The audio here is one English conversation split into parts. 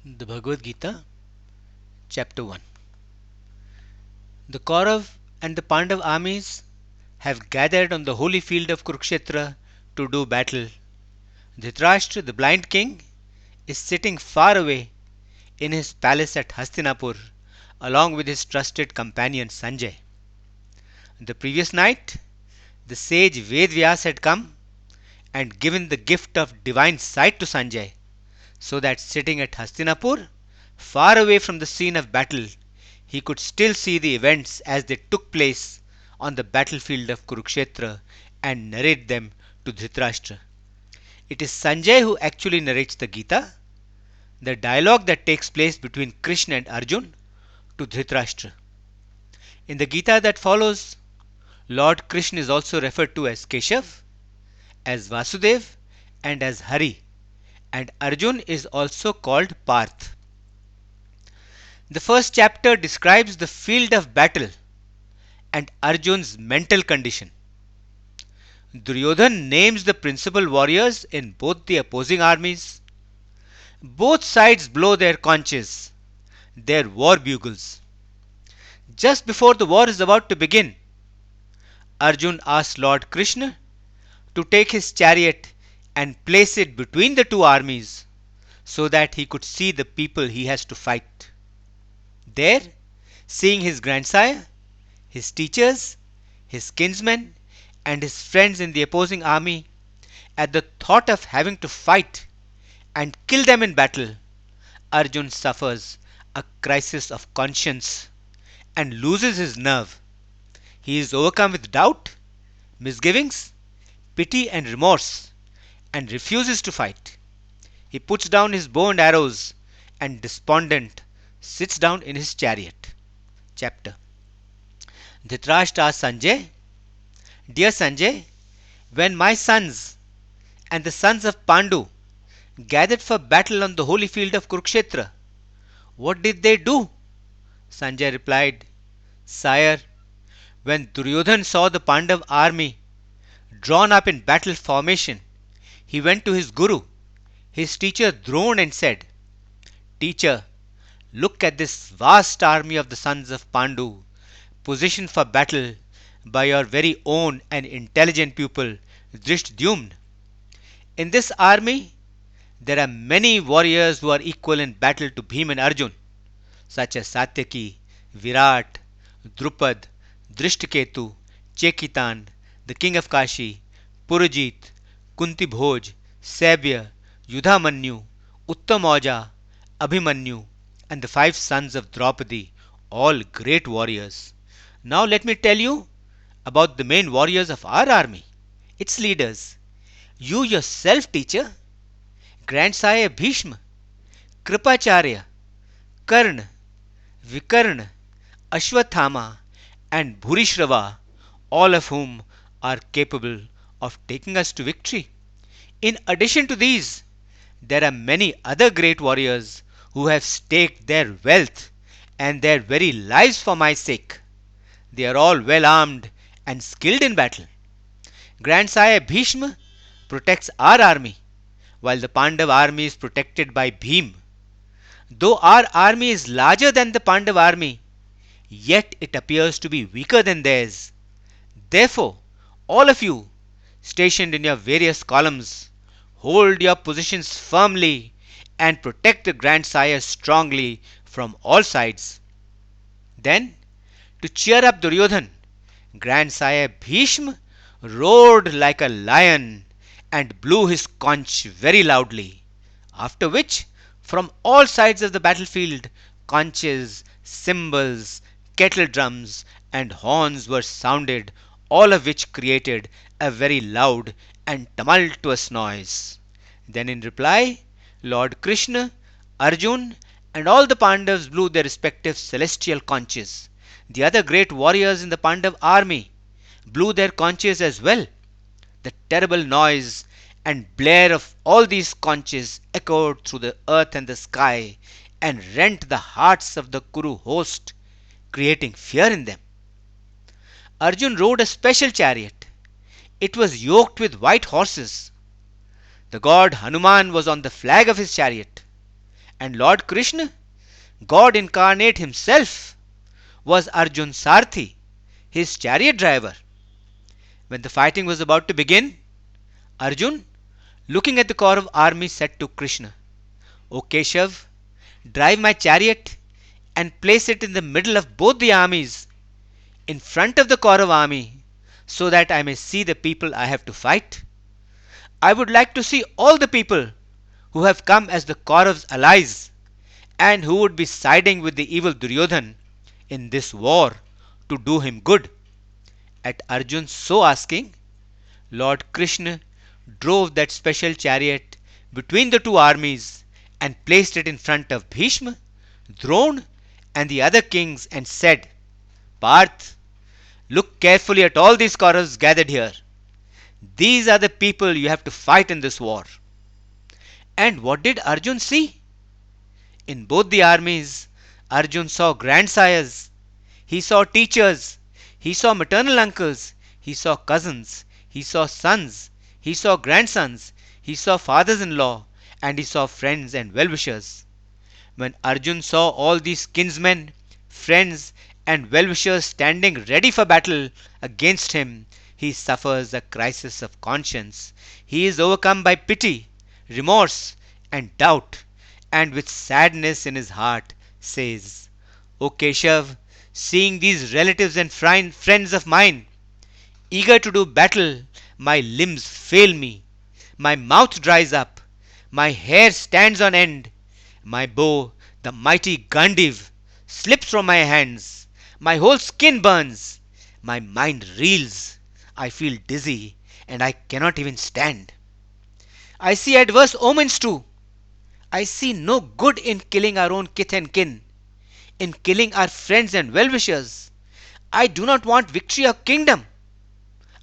The Bhagavad Gita, Chapter 1. The Kaurava and the Pandava armies have gathered on the holy field of Kurukshetra to do battle. Dhritarashtra, the blind king, is sitting far away in his palace at Hastinapur along with his trusted companion Sanjay. The previous night, the sage Vedvyas had come and given the gift of divine sight to Sanjay, so that sitting at Hastinapur, far away from the scene of battle, he could still see the events as they took place on the battlefield of Kurukshetra and narrate them to Dhritarashtra. It is Sanjay who actually narrates the Gita, the dialogue that takes place between Krishna and Arjun, to Dhritarashtra. In the Gita that follows, Lord Krishna is also referred to as Keshav, as Vasudev, and as Hari, and Arjun is also called Parth. The first chapter describes the field of battle and Arjun's mental condition. Duryodhan names the principal warriors in both the opposing armies. Both sides blow their conches, their war bugles. Just before the war is about to begin, Arjun asks Lord Krishna to take his chariot and place it between the two armies so that he could see the people he has to fight. There, seeing his grandsire, his teachers, his kinsmen, and his friends in the opposing army, at the thought of having to fight and kill them in battle, Arjun suffers a crisis of conscience and loses his nerve. He is overcome with doubt, misgivings, pity, and remorse, and refuses to fight. He puts down his bow and arrows and, despondent, sits down in his chariot. Chapter. Dhritarashtra asks Sanjay, Dear Sanjay, when my sons and the sons of Pandu gathered for battle on the holy field of Kurukshetra, what did they do? Sanjay replied, Sire, when Duryodhan saw the Pandav army drawn up in battle formation, he went to his guru, his teacher Drona, and said, Teacher, look at this vast army of the sons of Pandu, positioned for battle by your very own and intelligent pupil Drishtadyumna. In this army, there are many warriors who are equal in battle to Bhima and Arjun, such as Satyaki, Virat, Drupad, Drishtaketu, Chekitan, the king of Kashi, Purajit, Kunti Bhoj, Sabya, Yudhamanyu, Uttamaja, Abhimanyu, and the 5 sons of Draupadi, all great warriors. Now let me tell you about the main warriors of our army, its leaders. You yourself, teacher, grandsire Bhishma, Kripacharya, Karna, Vikarna, Ashwathama, and Bhurishrava, all of whom are capable of taking us to victory. In addition to these, there are many other great warriors who have staked their wealth and their very lives for my sake. They are all well armed and skilled in battle. Grandsire Bhishma protects our army, while the Pandav army is protected by Bhim. Though our army is larger than the Pandav army, yet it appears to be weaker than theirs. Therefore, all of you, stationed in your various columns, hold your positions firmly and protect the grandsire strongly from all sides. Then, to cheer up Duryodhan, grandsire Bhishma roared like a lion and blew his conch very loudly, after which, from all sides of the battlefield, conches, cymbals, kettle drums, and horns were sounded, all of which created a very loud and tumultuous noise. Then, in reply, Lord Krishna, Arjun, and all the Pandavas blew their respective celestial conches. The other great warriors in the Pandav army blew their conches as well. The terrible noise and blare of all these conches echoed through the earth and the sky and rent the hearts of the Kuru host, creating fear in them. Arjun rode a special chariot. It was yoked with white horses. The god Hanuman was on the flag of his chariot, And Lord Krishna, God incarnate himself, was Arjun's Sarthi, his chariot driver. When the fighting was about to begin, Arjun, looking at the Kaurav army, said to Krishna, O Keshav, drive my chariot and place it in the middle of both the armies, in front of the Kaurav army, so that I may see the people I have to fight. I would like to see all the people who have come as the Kaurav's allies and who would be siding with the evil Duryodhan in this war to do him good. At Arjun so asking, Lord Krishna drove that special chariot between the two armies and placed it in front of Bhishma, Drona, and the other kings and said, Parth, look carefully at all these Kauravas gathered here. These are the people you have to fight in this war. And what did Arjun see? In both the armies, Arjun saw grandsires, he saw teachers, he saw maternal uncles, he saw cousins, he saw sons, he saw grandsons, he saw fathers in law, and he saw friends and well wishers. When Arjun saw all these kinsmen, friends, and well wishers standing ready for battle against him, he suffers a crisis of conscience. He is overcome by pity, remorse, and doubt, and with sadness in his heart says, O Keshav, seeing these relatives and friends of mine eager to do battle, my limbs fail me, my mouth dries up, my hair stands on end, my bow, the mighty Gandiv, slips from my hands, my whole skin burns, my mind reels, I feel dizzy, and I cannot even stand. I see adverse omens too. I see no good in killing our own kith and kin, in killing our friends and well wishers. I do not want victory or kingdom.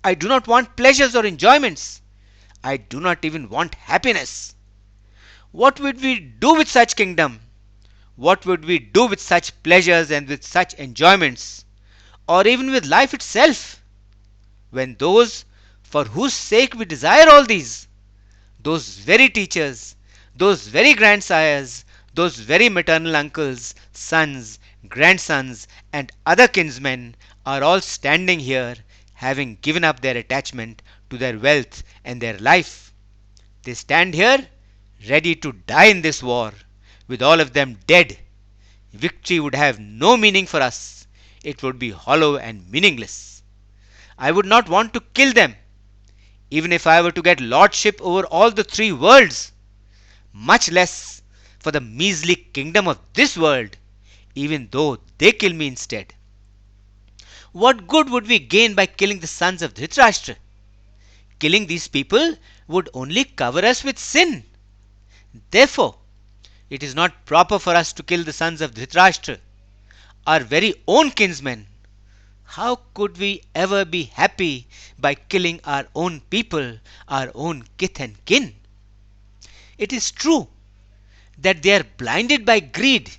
I do not want pleasures or enjoyments. I do not even want happiness. What would we do with such kingdom? What would we do with such pleasures and with such enjoyments? Or even with life itself? When those for whose sake we desire all these, those very teachers, those very grandsires, those very maternal uncles, sons, grandsons, and other kinsmen are all standing here, having given up their attachment to their wealth and their life. They stand here ready to die in this war, with all of them dead. Victory would have no meaning for us. It would be hollow and meaningless. I would not want to kill them, even if I were to get lordship over all the three worlds, much less for the measly kingdom of this world, even though they kill me instead. What good would we gain by killing the sons of Dhritarashtra? Killing these people would only cover us with sin. Therefore, it is not proper for us to kill the sons of Dhritarashtra, our very own kinsmen. How could we ever be happy by killing our own people, our own kith and kin? It is true that they are blinded by greed,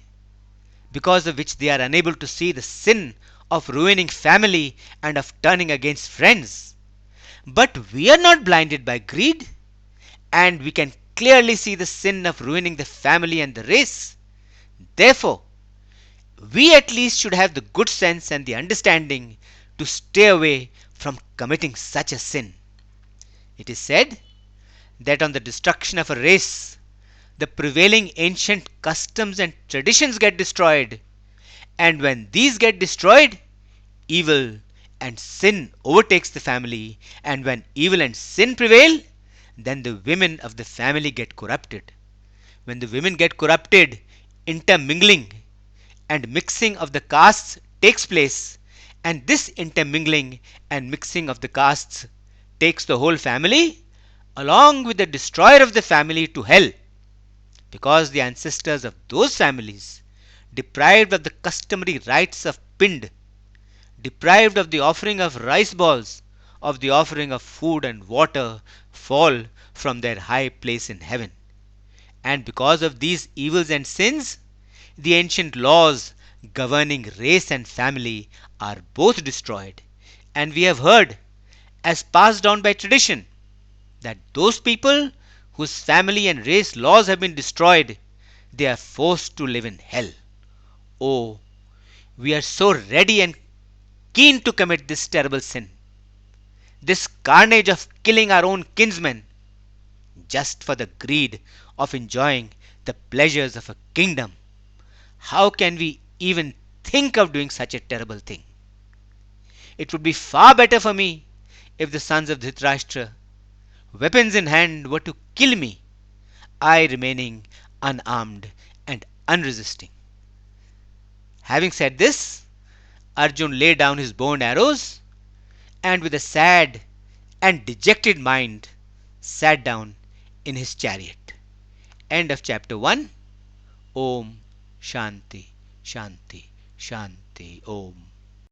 because of which they are unable to see the sin of ruining family and of turning against friends. But we are not blinded by greed, and we can clearly see the sin of ruining the family and the race. Therefore, we at least should have the good sense and the understanding to stay away from committing such a sin. It is said that on the destruction of a race, the prevailing ancient customs and traditions get destroyed, and when these get destroyed, evil and sin overtakes the family, and when evil and sin prevail, then the women of the family get corrupted. When the women get corrupted, intermingling and mixing of the castes takes place, and this intermingling and mixing of the castes takes the whole family along with the destroyer of the family to hell, because the ancestors of those families, deprived of the customary rites of pind, deprived of the offering of rice balls, of the offering of food and water, fall from their high place in heaven. And because of these evils and sins, the ancient laws governing race and family are both destroyed. And we have heard, as passed down by tradition, that those people whose family and race laws have been destroyed, they are forced to live in hell. Oh, we are so ready and keen to commit this terrible sin, this carnage of killing our own kinsmen, just for the greed of enjoying the pleasures of a kingdom. How can we even think of doing such a terrible thing? It would be far better for me if the sons of Dhritarashtra, weapons in hand, were to kill me, I remaining unarmed and unresisting. Having said this, Arjun laid down his bow and arrows, and with a sad and dejected mind sat down in his chariot. End of chapter 1. Om Shanti Shanti Shanti Om.